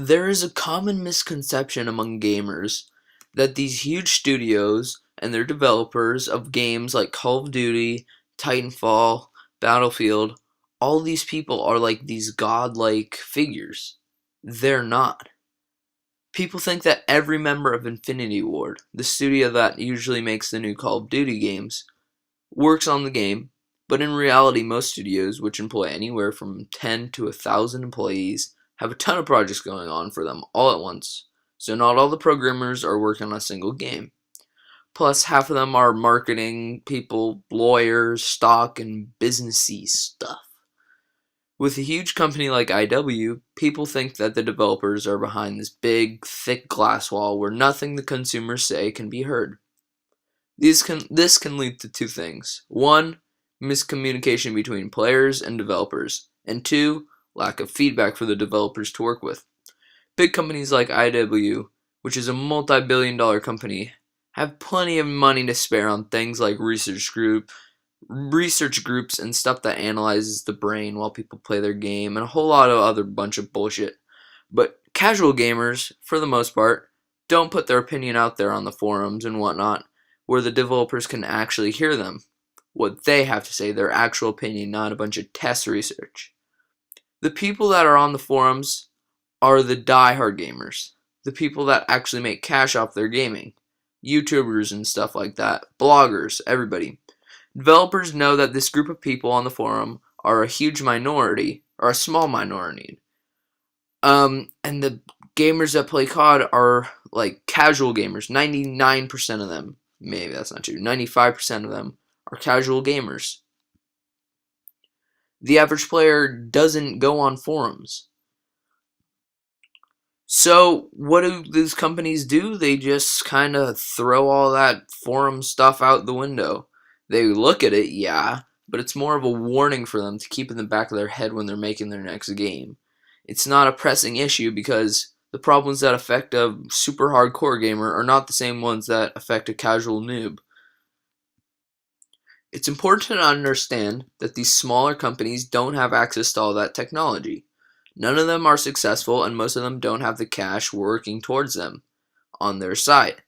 There is a common misconception among gamers that these huge studios and their developers of games like Call of Duty, Titanfall, Battlefield, all these people are like these godlike figures. They're not. People think that every member of Infinity Ward, the studio that usually makes the new Call of Duty games, works on the game, but in reality most studios, which employ anywhere from 10 to 1,000 employees, have a ton of projects going on for them all at once. So not all the programmers are working on a single game. Plus half of them are marketing people, lawyers, stock, and businessy stuff. With a huge company like IW, people think that the developers are behind this big, thick glass wall where nothing the consumers say can be heard. This can lead to two things. One, miscommunication between players and developers. And two, lack of feedback for the developers to work with. Big companies like IW, which is a multi-billion-dollar company, have plenty of money to spare on things like research groups and stuff that analyzes the brain while people play their game and a whole lot of other bunch of bullshit. But casual gamers, for the most part, don't put their opinion out there on the forums and whatnot, where the developers can actually hear them. What they have to say, their actual opinion, not a bunch of test research. The people that are on the forums are the die-hard gamers. The people that actually make cash off their gaming. YouTubers and stuff like that. Bloggers, everybody. Developers know that this group of people on the forum are a huge minority, or a small minority. And the gamers that play COD are like casual gamers. 99% of them, maybe that's not true, 95% of them are casual gamers. The average player doesn't go on forums. So what do these companies do? They just kind of throw all that forum stuff out the window. They look at it, yeah, but it's more of a warning for them to keep in the back of their head when they're making their next game. It's not a pressing issue because the problems that affect a super hardcore gamer are not the same ones that affect a casual noob. It's important to understand that these smaller companies don't have access to all that technology. None of them are successful and most of them don't have the cash working towards them on their side.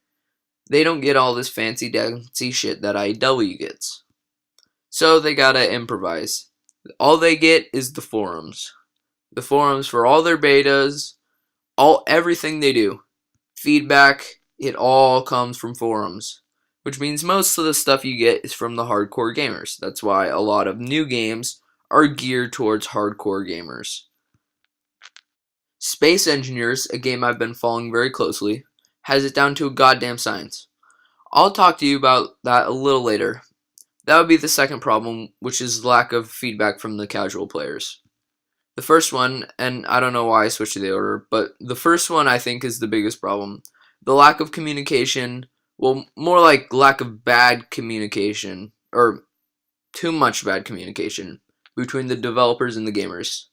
They don't get all this fancy dancy shit that IW gets. So they gotta improvise. All they get is the forums. The forums for all their betas, everything they do. Feedback, it all comes from forums. Which means most of the stuff you get is from the hardcore gamers. That's why a lot of new games are geared towards hardcore gamers. Space Engineers, a game I've been following very closely, has it down to a goddamn science. I'll talk to you about that a little later. That would be the second problem, which is lack of feedback from the casual players. The first one, and I don't know why I switched to the order, but the first one I think is the biggest problem. The lack of communication, well, more like lack of bad communication, or too much bad communication, between the developers and the gamers.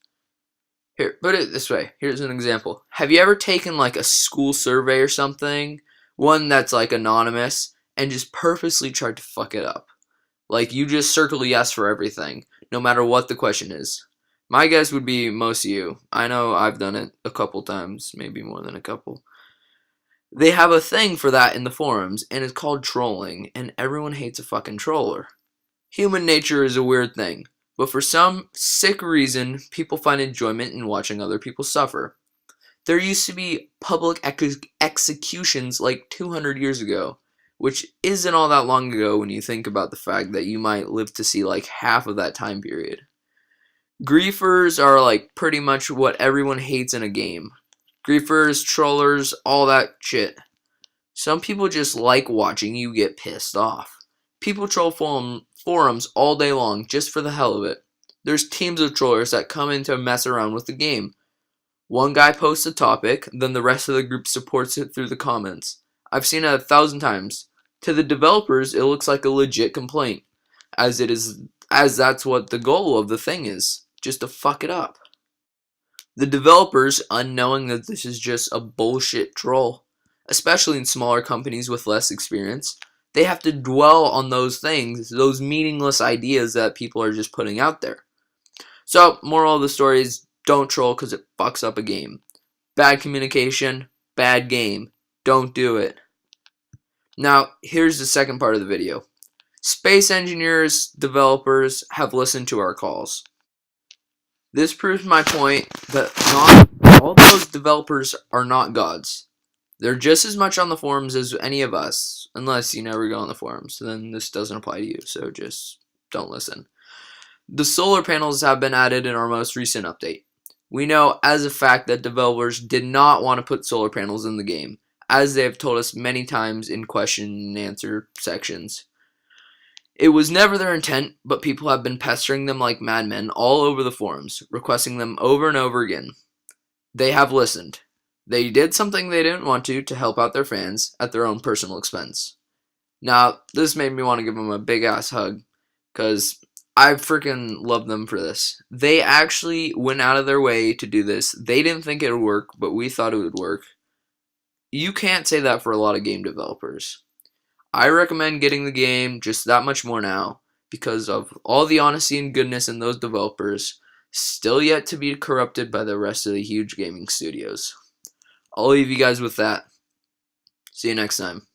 Here, put it this way. Here's an example. Have you ever taken like a school survey or something, one that's like anonymous, and just purposely tried to fuck it up? Like you just circle yes for everything, no matter what the question is. My guess would be most of you. I know I've done it a couple times, maybe more than a couple. They have a thing for that in the forums, and it's called trolling, and everyone hates a fucking troller. Human nature is a weird thing. But for some sick reason, people find enjoyment in watching other people suffer. There used to be public executions like 200 years ago, which isn't all that long ago when you think about the fact that you might live to see like half of that time period. Griefers are like pretty much what everyone hates in a game. Griefers, trollers, all that shit. Some people just like watching you get pissed off. People troll forums all day long just for the hell of it. There's teams of trollers that come in to mess around with the game. One guy posts a topic, then the rest of the group supports it through the comments. I've seen it 1,000 times. To the developers, it looks like a legit complaint, as that's what the goal of the thing is, just to fuck it up. The developers, unknowing that this is just a bullshit troll, especially in smaller companies with less experience, they have to dwell on those things, those meaningless ideas that people are just putting out there. So, moral of the story is don't troll because it fucks up a game. Bad communication, bad game. Don't do it. Now, here's the second part of the video. Space engineers, developers have listened to our calls. This proves my point that not all those developers are not gods. They're just as much on the forums as any of us, unless you never go on the forums. Then this doesn't apply to you, so just don't listen. The solar panels have been added in our most recent update. We know as a fact that developers did not want to put solar panels in the game, as they have told us many times in question and answer sections. It was never their intent, but people have been pestering them like madmen all over the forums, requesting them over and over again. They have listened. They did something they didn't want to help out their fans at their own personal expense. Now, this made me want to give them a big ass hug, because I freaking love them for this. They actually went out of their way to do this. They didn't think it would work, but we thought it would work. You can't say that for a lot of game developers. I recommend getting the game just that much more now because of all the honesty and goodness in those developers, still yet to be corrupted by the rest of the huge gaming studios. I'll leave you guys with that. See you next time.